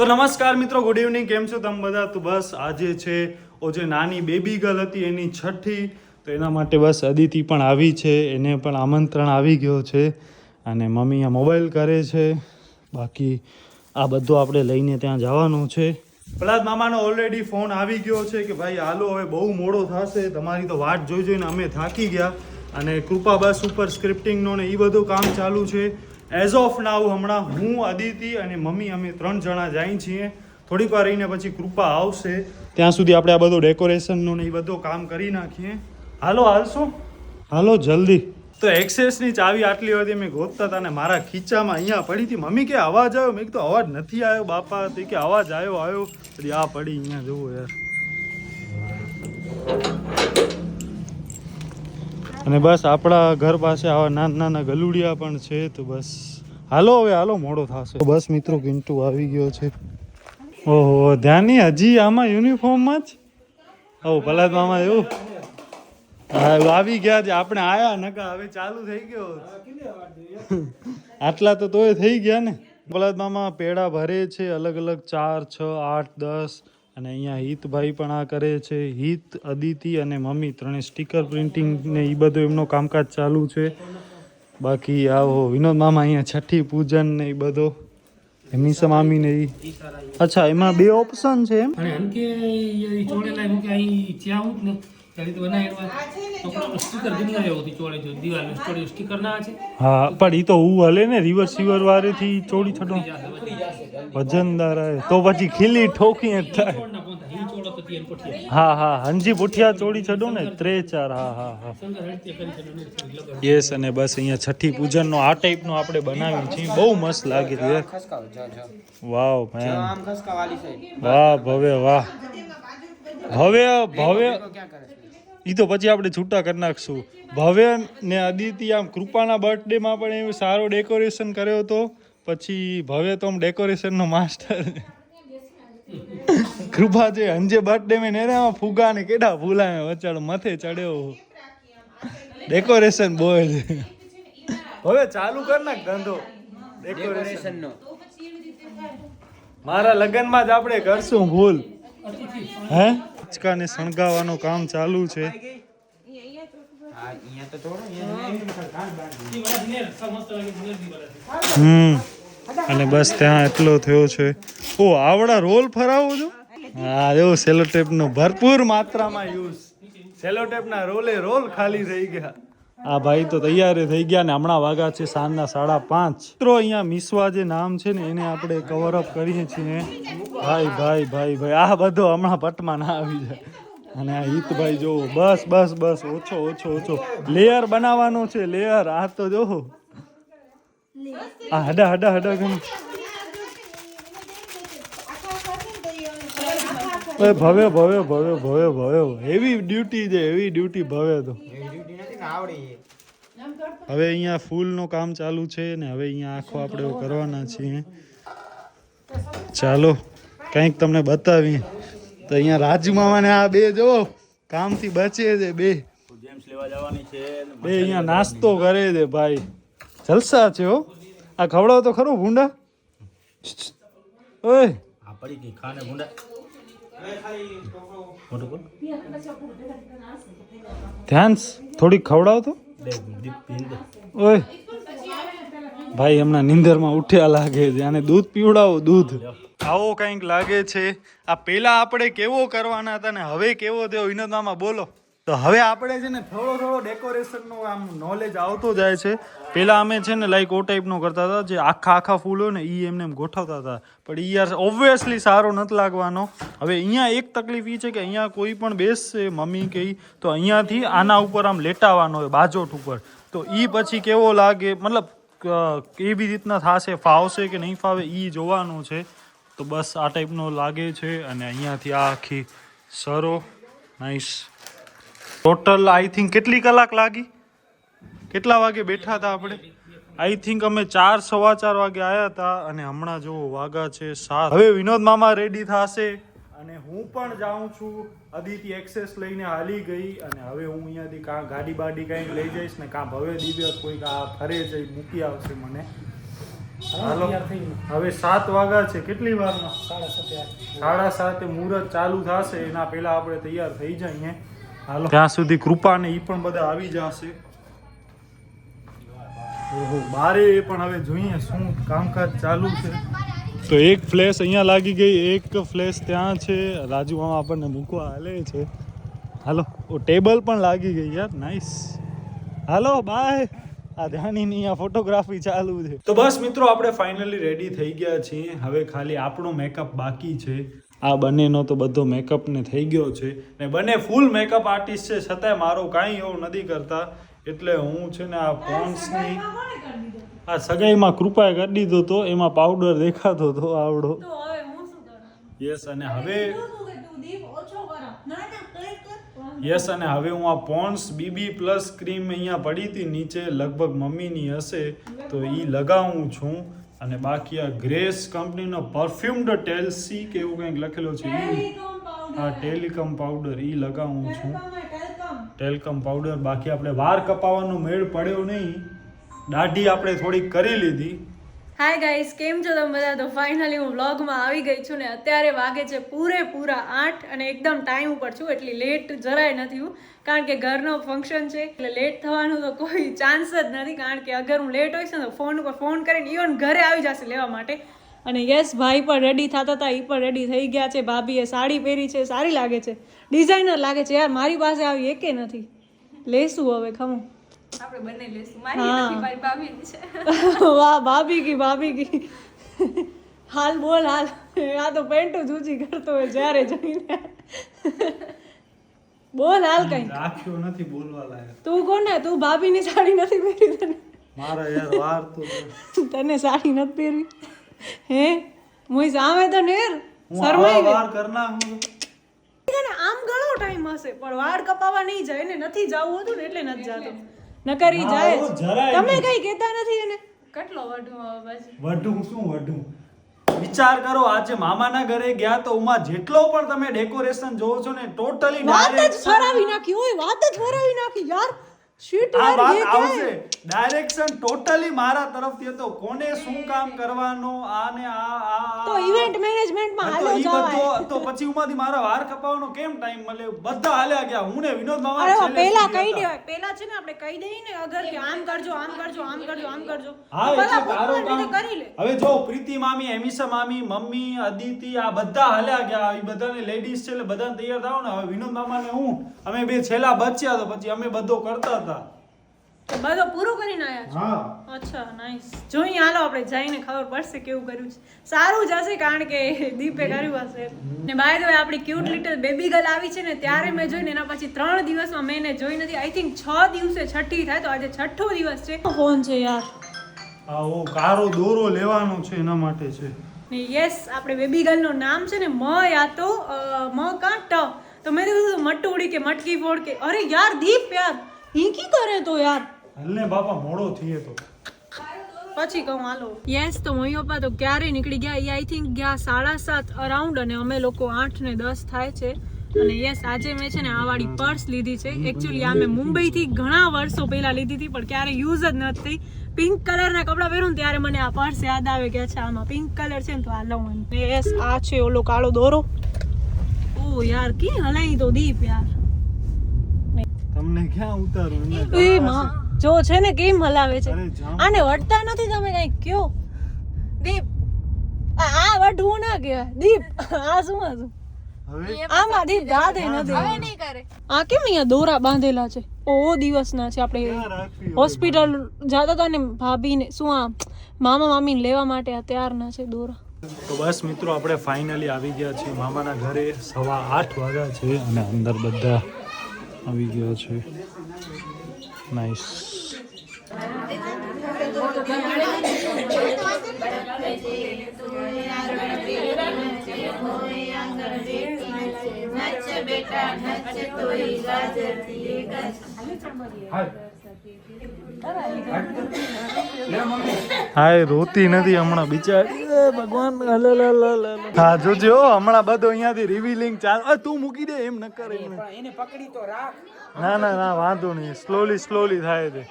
નમસ્કાર મિત્રો, good evening. કેમ છો તમે બધા? તો બસ આજે છે ઓ જે નાની બેબી ગર્લ હતી એની છઠ્ઠી, તો એના માટે બસ અદિતિ પણ આવી છે, એને પણ આમંત્રણ આવી ગયો છે અને મમ્મી આ મોબાઈલ કરે છે. બાકી આ બધું આપણે લઈને ત્યાં જવાનું છે. પ્રહલાદ મામાનો ઓલરેડી ફોન આવી ગયો છે કે ભાઈ હાલો હવે બહુ મોડો થશે, તમારી તો વાટ જોઈ જોઈને અમે થાકી ગયા. અને કૃપા બસ ઉપર સ્ક્રિપ્ટિંગનો ને એ બધું કામ ચાલુ છે. એઝ ઓફ નાવ હમણાં હું, અદિતિ અને મમ્મી અમે 3 જણા જઈએ છીએ. થોડીક વાર રહીને પછી કૃપા આવશે, ત્યાં સુધી આપણે આ બધું ડેકોરેશનનું ને એ બધું કામ કરી નાખીએ. હાલો હાલશો, હાલો જલ્દી. તો એક્સેસની ચાવી આટલી હતી મેં ગોતતા હતા ને મારા ખીચામાં અહીંયા પડી હતી. મમ્મી કે અવાજ આવ્યો, મેં કીધું અવાજ નથી આવ્યો બાપા. તો કે અવાજ આવ્યો પછી આ પડી અહીંયા. જુઓ યાર. અને બસ આપણા ઘર પાસે આવા નાના નાના ગલુડિયા પણ છે. તો બસ હાલો હવે હાલો, મોડો થશે. બસ મિત્રો કિંટુ આવી ગયો છે. ઓહો ધ્યાની હજી આમાં યુનિફોર્મમાં જ. ઓ પ્રહલાદ મામા એવું આવી ગયા છે. આપણે આયા નકા હવે ચાલુ થઈ ગયો. આટલા તો તોય થઈ ગયા ને. પ્રહલાદ મામા પેડા ભરે છે અલગ અલગ 4, 6, 8, 10. અને અહીંયા હિતભાઈ પણ આ કરે છે. હિત, અદિતિ અને મમ્મી ત્રણે સ્ટીકર પ્રિન્ટિંગ ને એ બધું એમનો કામકાજ ચાલુ છે. બાકી આવો વિનોદ મામા અહીંયા છઠ્ઠી પૂજન ને એ બધો. મીસા મામી ને અચ્છા એમાં 2 ઓપ્શન છે એમ. હા પણ ઈ તો હું હલે ને રિવર્સિવર વાળેથી ચોડી છડો વજનદાર આવે તો પછી ખીલી ઠોકી થાય. હા હા હંજી પુઠિયા ચોડી છડો ને 3-4. હા હા હા યસ. અને બસ અહીંયા છઠ્ઠી પૂજન નો આ ટાઈપ નો આપણે બનાવી છે. બહુ મસ્ત લાગે છે. વાવ મેન, વાહ ભવ્ય, વાહ ભવ્ય ભવ્ય. ઈ તો પછી આપણે છૂટા કરી નાખશું. ભવ્ય ને અદિતિ આમ કૃપાના બર્થડે માં પણ એવું સારો ડેકોરેશન કર્યો હતો. પછી ભવ્ય તો આમ ડેકોરેશન નો માસ્ટર. કૃપા છે અંજે બર્થડે માં નેરામાં ફુગા ને કેડા ફૂલા વચાડો માથે ચડ્યો. ડેકોરેશન બોય છે. હવે ચાલુ કર નાખ ધંધો ડેકોરેશન નો. મારા લગ્નમાં જ આપણે કરશું ભૂલ. હે ને શણગાવાનું કામ ચાલુ છે. અને બસ ત્યાં એટલો થયો છે. ઓ આવડા રોલ ફરાવો છો. હા એવો સેલોટેપ નો ભરપૂર માત્રામાં યુઝ. સેલોટેપ ના રોલ ખાલી થઈ ગયા. આ ભાઈ તો તૈયાર થઈ ગયા ને હમણાં વાગ્યા છે સાંજના 5:30. મિત્રો અહીંયા મિસવા જે નામ છે ને એને આપણે કવર અપ કરીએ છીએ. ભાઈ ભાઈ ભાઈ ભાઈ આ બધો હમણાં પટમાં ના આવી જાય. અને આ હિતભાઈ જોવો બસ બસ બસ ઓછો લેયર બનાવવાનો છે. લેયર આ તો જોવો આ હડા ગણ. ભવ્ય એવી ડ્યુટી છે, એવી ડ્યુટી ભવ્ય. તો હવે અહીંયા ફૂલનું કામ ચાલુ છે ને હવે અહીંયા આખો આપણે કરવાના છીએ. ચાલો કંઈક તમને બતાવીએ. તો અહીંયા રાજુ મામાને આ 2 જોવો કામથી બચે છે. 2 અહીંયા નાસ્તો કરે છે ભાઈ. જલસા છે હો. આ ખવડાવ તો ખરું ભૂંડા. ઓય ધ્યાન થોડીક ખવડાવ તો. ઓય ભાઈ હમણાં નીંદરમાં ઉઠ્યા લાગે છે. આને દૂધ પીવડાવો, દૂધ. આવો કંઈક લાગે છે. આ પેલા આપણે કેવો કરવાના હતા ને હવે કેવો થયો વિનોદ મામા બોલો. તો હવે આપણે છે ને થોડો ડેકોરેશનનો આમ નોલેજ આવતો જાય છે. પેલા અમે છે ને લાઈક ઓ ટાઈપનો કરતા હતા જે આખા ફૂલ હોય ને એ એમને ગોઠવતા હતા. પણ ઈ યાર ઓબ્વિયસલી સારો નથી લાગવાનો. હવે અહીંયા એક તકલીફ એ છે કે અહીંયા કોઈ પણ બેસશે મમ્મી કે તો અહીંયાથી આના ઉપર આમ લેટાવાનો હોય બાજોટ ઉપર. તો ઈ પછી કેવો લાગે, મતલબ કેવી રીતના થશે, ફાવશે કે નહીં ફાવે એ જોવાનું છે. તો બસ આ ટાઈપનો લાગે છે. અને અહીંયાથી આ આખી સરો નાઈસ. ટોટલ આઈ થિંક કેટલી કલાક લાગી, કેટલા વાગે બેઠા હતા આપણે? આઈ થિંક અમે 4, 4:15 વાગે આવ્યા હતા અને હમણાં જો વાગા છે 7. હવે વિનોદ મામા રેડી થશે અને હું પણ જાઉં છું. અદિતિ એક્સેસ લઈને હાલી ગઈ અને હવે હું અહીંયાથી કાં ગાડી બાડી કાંઈ લઈ જઈશ ને કાં ભવ્ય દિવ્ય કોઈ આ ફરે જઈ મૂકી આવશે મને. હાલો હવે 7 વાગ્યા છે. કેટલી વારમાં? 7:30 મુહૂર્ત ચાલુ થશે. એના પહેલા આપણે તૈયાર થઈ જઈએ. હાલો ત્યાં સુધી કૃપા ને ઈ પણ બધા આવી જશે. ઓહો બારે પણ હવે જોઈએ શું કામકાજ ચાલુ છે. તો એક ફ્લેશ અહીંયા લાગી ગઈ, એક ફ્લેશ ત્યાં છે. રાજુ મામા આપણને મૂકવા હાલે છે. હાલો ટેબલ પણ લાગી ગઈ યાર, નાઈસ. Hello by. આ ધ્યાનીની અહીંયા ફોટોગ્રાફી ચાલુ છે. તો બસ મિત્રો આપણે ફાઇનલી રેડી થઈ ગયા છીએ. હવે ખાલી આપણો મેકઅપ બાકી છે. આ બંનેનો તો બધો મેકઅપ ને થઈ ગયો છે ને બંને ફૂલ મેકઅપ આર્ટિસ્ટ છે, છતાંય મારો કાંઈ એવું નથી કરતા. એટલે હું છે ને આ પોન્ડ્સની આ સગાઈમાં કૃપાએ કરી દીધો તો એમાં પાવડર દેખાતો હતો આવડો. યસ અને હવે હું આ પોન્ડ્સ બીબી પ્લસ ક્રીમ અહીંયા પડી હતી નીચે, લગભગ મમ્મીની હશે તો એ લગાવું છું. અને બાકી આ ગ્રેસ કંપનીનો પરફ્યુમ્ડ ટેલ્સી કે એવું કંઈક લખેલો છે આ ટેલિકમ પાવડર એ લગાવું છું. Talcum powder. બાકી આપણે વાળ કપાવવાનો મેળ પડ્યો નહીં, દાઢી આપણે થોડીક કરી લીધી. હાય ગાઈસ, કેમ છો તમે બધા? તો ફાઇનલી હું વ્લોગમાં આવી ગઈ છું ને અત્યારે વાગે છે પૂરેપૂરા 8 અને એકદમ ટાઈમ ઉપર છું. એટલી લેટ જરાય નથી હું, કારણ કે ઘરનો ફંક્શન છે એટલે લેટ થવાનું તો કોઈ ચાન્સ જ નથી. કારણ કે અગર હું લેટ હોઈશ ને તો ફોન ઉપર ફોન કરીને ઇવન ઘરે આવી જશે લેવા માટે. અને યસ ભાઈ પણ રેડી થતા હતા, એ પણ રેડી થઈ ગયા છે. ભાભીએ સાડી પહેરી છે, સારી લાગે છે, ડિઝાઇનર લાગે છે યાર. મારી પાસે આવી એકે નથી. લેશું હવે ખમું આપણે બંને લેશું. મારી નથી, મારી ભાભીની છે. વાહ ભાભી કી હાલ બોલ હાલ. આ તો પેન્ટો જ ઊંચી કરતો હોય જ્યારે જઈને. બોલ હાલ કઈ રાખ્યો નથી બોલવા લાયક. તું કોને? તું ભાભીની સાડી નથી પહેરી? તને મારા યાર વાર તો તને સાડી નથી પહેરવી હે? મુઈ સામે તો નેર શરમાઈ વાર કરના હું તને આમ ઘણો ટાઈમ હશે પણ વાળ કપાવવા નહીં જાય ને. નથી જાવું હતું ને એટલે નથી જાતો, નકર ઈ જાય. તમે કઈ કહેતા નથી એને. કેટલો વઢું હવે બાજુ વઢું શું વઢું? વિચાર કરો આજે મામાના ઘરે ગયા તો ઉમાં જેટલો પણ તમે ડેકોરેશન જોવો છો ને ટોટલી વાત જ ફરાવી નાખી હોય, વાત જ ફરાવી નાખી યાર. શીટ આ યાર વાત ये આવશે. ડાયરેક્શન ટોટલી મારા તરફથી હતો. કોને શું કામ કરવાનો આ ને આ તો ઇવેન્ટ મેનેજમેન્ટમાં હાલો ઈ જવાય. બધો તો પછી ઉમાંથી મારા વાર કપાવવાનો કેમ ટાઈમ મળે? બધા હાલ્યા ગયા. હું ને વિનોદ મામા અરે છેલ્લે પહેલા સુધી કહી હતા. દેવાય. પહેલા છે ને આપણે કહી દઈએ ને અગર કે આમ કરજો આમ કરજો આમ કરજો આમ કરજો. હા તો એટલે પહેલા તારો પોતાની કામ. રીતે કરી લે. હવે જો પ્રીતિ મામી, એમિશા મામી, મમ્મી, અદિતિ આ બધા હાલ્યા ગયા. એ બધાને લેડીઝ છે એટલે બધાને તૈયાર થાવ ને. હવે વિનોદ મામાને હું અમે બે છેલ્લા બચ્યા તો પછી અમે બધો કરતા હતા. તો બધો પૂરો કરીને આયા છો? હા અચ્છા નાઈસ. જોઈએ હાલો આપણે જઈને ખબર પડશે કેવું કર્યું છે. સારું જ હશે કારણ કે દીપે કર્યું હશે. ને બાય ધ વે આપણી ક્યુટ લિટલ બેબી ગર્લ આવી છે ને ત્યારે મેં જોઈને એના પછી 3 દિવસમાં મેં એને જોઈ નથી. આઈ થિંક 6 દિવસે છઠ્ઠી થાય તો આજે 6થો દિવસ છે. ફોન છે યાર. આવો કારો દોરો લેવાનો છે એના માટે છે. ને યસ આપણે બેબી ગર્લનું નામ છે ને મ યા તો મ કા ટ. તો મેં કીધું મટુડી કે મટકી ફોડ કે અરે યાર દીપ યાર ઈકી કરે તો યાર હલને બાપા મોડો થઈએ તો પછી કહું હાલો. યસ તો મમ્મી પપ્પા તો ક્યારે નીકળી ગયા? એ આઈ થિંક ગયા 7:30 અરાઉન્ડ અને અમે લોકો 8 ને 10 થાય છે. અને યસ આજે મેં છે ને આ વાળી પર્સ લીધી છે. એકચ્યુઅલી આ મેં મુંબઈથી ઘણા વર્ષો પહેલા લીધી હતી પણ ક્યારે યુઝ જ નથી. પિંક કલરના કપડાં પહેરું ને ત્યારે મને આ પર્સ યાદ આવે કે અચ્છા આમાં પિંક કલર છે ને તો આ લઉં. યસ આ છે ઓલો કાળો દોરો. ઓ યાર કી હલાઈ તો દીપ યાર. તમને ક્યાં ઉતારું? એ માં જો છે ને કેમ હલાવે છે. આને વટતા નથી તમે કઈ કયો દીપ? આ વટવું ના કહેવાય દીપ. આ શું હતું? હવે આમાં દીપ દાદે નથી. હવે નહીં કરે. આ કેમ અહીંયા દોરા બાંધેલા છે? ઓ દિવસના છે. આપણે હોસ્પિટલ જતા હતા ને ભાભીને શું આ મામા મામીને લેવા માટે આ ત્યારના છે દોરા. તો બસ મિત્રો આપણે ફાઇનલી આવી ગયા છીએ મામાના ઘરે. 8:15 વાગ્યા છે અને અંદર બધા આવી ગયા છે. નાઈસ. હાય રોતી નથી હમણાં બિચારી. ભગવાન હા જોજો હમણાં બધો અહીંયાથી રિવીલિંગ ચાલ. તું મૂકી દે એમ ન કરે. એને પકડી તો રાખ. ના ના ના વાંધો નહીં. સ્લોલી થાય છે.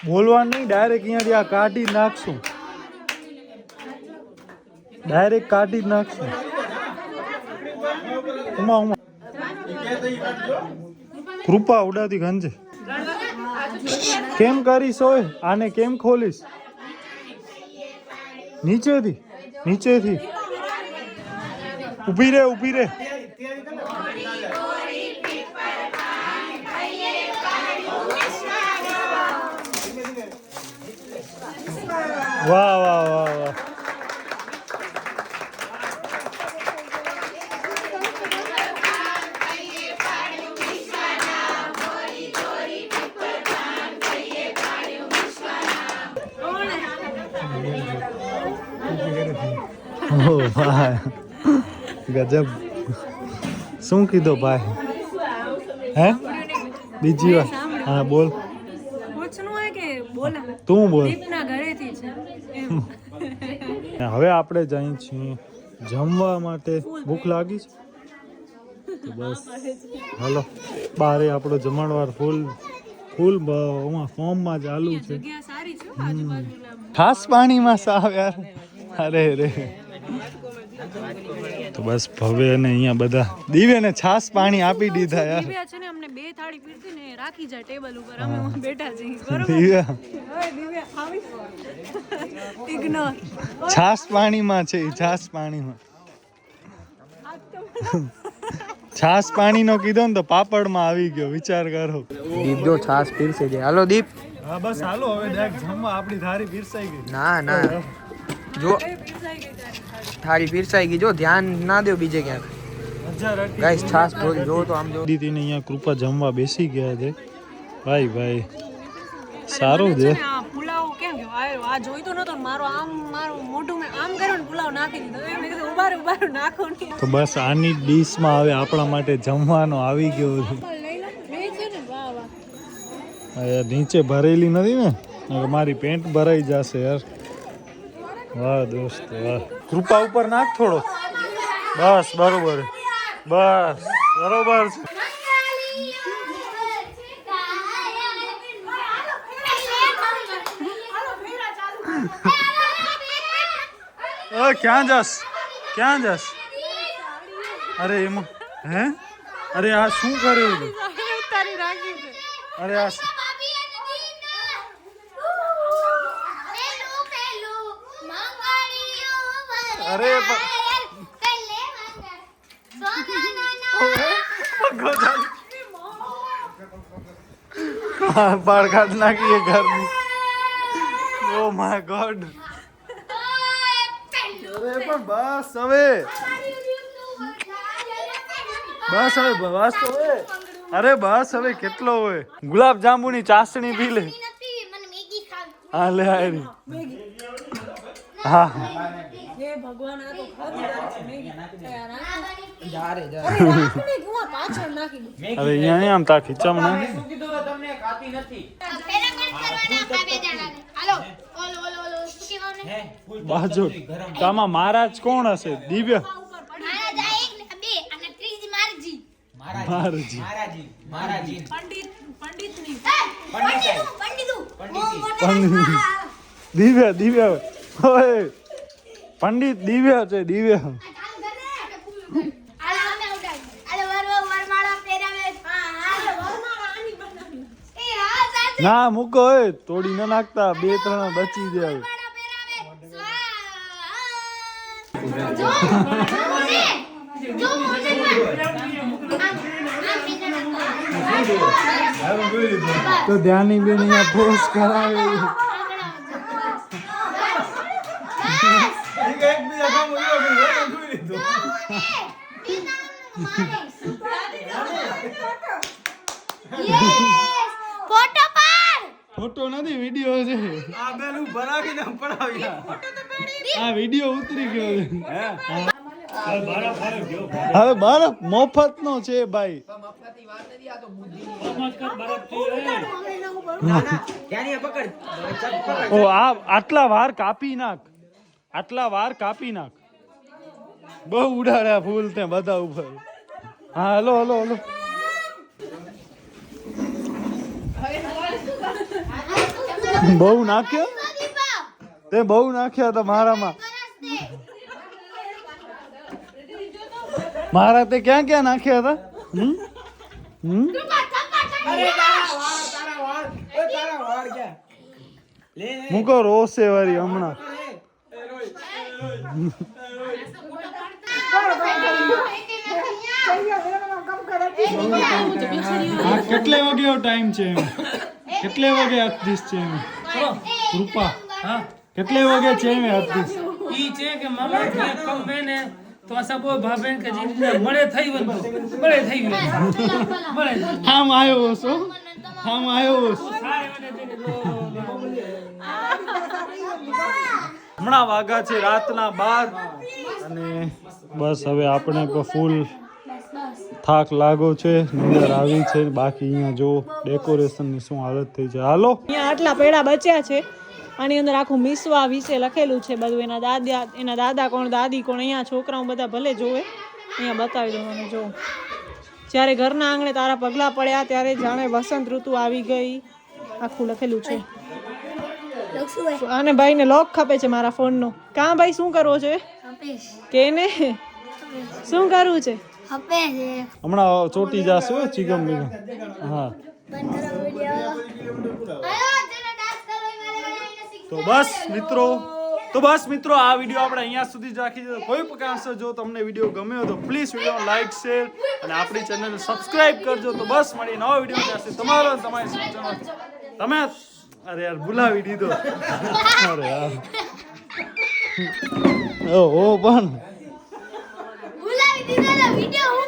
બોલવાનું નહીં, ડાયરેક્ટ અહીંયાથી આ કાઢી જ નાખશું. ડાયરેક્ટ કાઢી જ નાખશું. કૃપા ઉડાતી ગંજ કેમ કરીશ? ઓય આને કેમ ખોલીશ? નીચેથી ઊભી રે. વાહ. ઓ ભાઈ ગજબ. શું કીધો ભાઈ? હે બીજી વાર? હા બોલ. તું બોલ. હવે આપણે જઈએ છીએ જમવા માટે. ભૂખ લાગી છે તો બસ હાલો. બારે આપણો જમણવાર ફૂલ ફોર્મમાં ચાલુ છે. ખાસ પાણીમાં સાવ યાર. અરે તો બસ ભવ્ય ને અહીંયા બધા દિવ્યને છાસ પાણી આપી દીધા યાર. દિવ્યા છે ને અમને 2 થાળી પીરથી ને રાખી જાય ટેબલ ઉપર. અમે બેઠા છીએ બરોબર. દિવ્યા હવે દિવ્યા આવી ઇગ્નોર. છાસ પાણીમાં છે. છાસ પાણીનો કીધો ને તો પાપડમાં આવી ગયો. વિચાર કરો. દીપ જો છાસ પીરસે છે. હાલો દીપ. હા બસ હાલો હવે ડાયરેક્ટ જમવા. આપણી થાળી પીરસાઈ ગઈ. ના જો થાળી પીરસાઈ ગઈ. જો ધ્યાન ના દો બીજે ક્યાંક. ગાઈસ છાસ થોડી જો તો આમ જો. દીદીને અહીંયા કૃપા જમવા બેસી ગયા છે. ભાઈ સારું છે. પુલાવ કેમ ગયો આ જોઈતો નતો. મારું મોઢું મેં આમ કર્યું ને પુલાવ નાખી દીધો. મેં કીધું ઉભાર નાખો નહીં. તો બસ આની ડીશમાં હવે આપણા માટે જમવાનો આવી ગયો છે. યાર નીચે ભરેલી નથી ને, મારી પેન્ટ ભરાઈ જશે યાર. વાહ દોસ્ત વાહ. કૃપા ઉપર નાખ થોડો. બસ બરોબર છે. ક્યાં જાસ? અરે એમાં હે? અરે આ શું કર્યું તું? અરે આ બાળ કાઢ નાખીએ ઘરની. Oh my God. અરે પણ બસ હવે અરે બસ હવે કેટલો હોય. ગુલાબ જાંબુની ચાસણી પી લે. હા લે આયરી. હા ભગવાન આ તો અરે અહીંયા આમ તા ખીચામાં નાખી. બાજુ તામાં મહારાજ કોણ હશે? દિવ્ય દિવ્ય ઓય પંડિત દિવ્ય છે. દિવ્ય ના મૂકો હોય તોડી ન નાખતા. 2-3 બચી જાય. તો ધ્યાની બેન અહીંયા પોસ્ટ કરાવે. ફોટો નથી વિડિયો છે. આ બેલું ભરાવીને પડાવ્યા. આ વિડિયો ઉતરી ગયો છે. હવે બરફ મફત નો છે ભાઈ. ઓ આટલા વાર કાપી નાખ. બહુ ઉડાડ્યા ફૂલ તે બધા ઉપર. હા હલો બહુ નાખ્યો તે બહુ નાખ્યા હતા મારામાં મારા તે ક્યાં ક્યાં નાખ્યા હતા મૂકો રોસે વારી હમણાં કેટલે વાગે ટાઈમ છે કેટલે વાગે આપીશ છે રૂપા કેટલે વાગે છે મેં આપીશ ઈ છે કે મામા કે કમ બેને તો આ સબો ભાભેન કે જીને મળે થઈ વંતો મળે થઈ મળે હામ આવ્યો છો હામ આવ્યો છો હમણાં વાગા છે રાતના 12 અને બસ હવે આપણે તો ફૂલ થાક લાગો છે નીંદર આવી છે બાકી અહીંયા જો ડેકોરેશનની શું હાલત થઈ છે હાલો અહીંયા આટલા પેડા બચ્યા છે આની અંદર આખું મિસવા વિશે લખેલું છે બધું એના દાદા કોણ દાદી કોણ અહીંયા છોકરાઓ બધા ભલે જોવે અહીંયા બતાવી દઉં મને જો જ્યારે ઘરના આંગણે તારા પગલા પડ્યા ત્યારે જાણે વસંત ઋતુ આવી ગઈ આખું લખેલું છે અને ભાઈને લોક ખપે છે મારા ફોનનો કાં ભાઈ શું કરવો છે કે ને શું કરવું છે હમણાં ચોટી જશે ચિકમ બિગમ હા તો બસ મિત્રો આ વિડીયો આપણે અહીંયા સુધી જ રાખી દીધો કોઈ પ્રકાર જો તમને વિડીયો ગમ્યો તો પ્લીઝ વિડીયો લાઈક શેર અને આપણી ચેનલને સબસ્ક્રાઇબ કરજો તો બસ મળી નવો વિડીયો ત્યાંથી તમારો તમારી સૂચના તમે અરે યાર ભૂલાવી દીધો અરે યાર ઓ પણ ભૂલાવી દીધો વિડિયો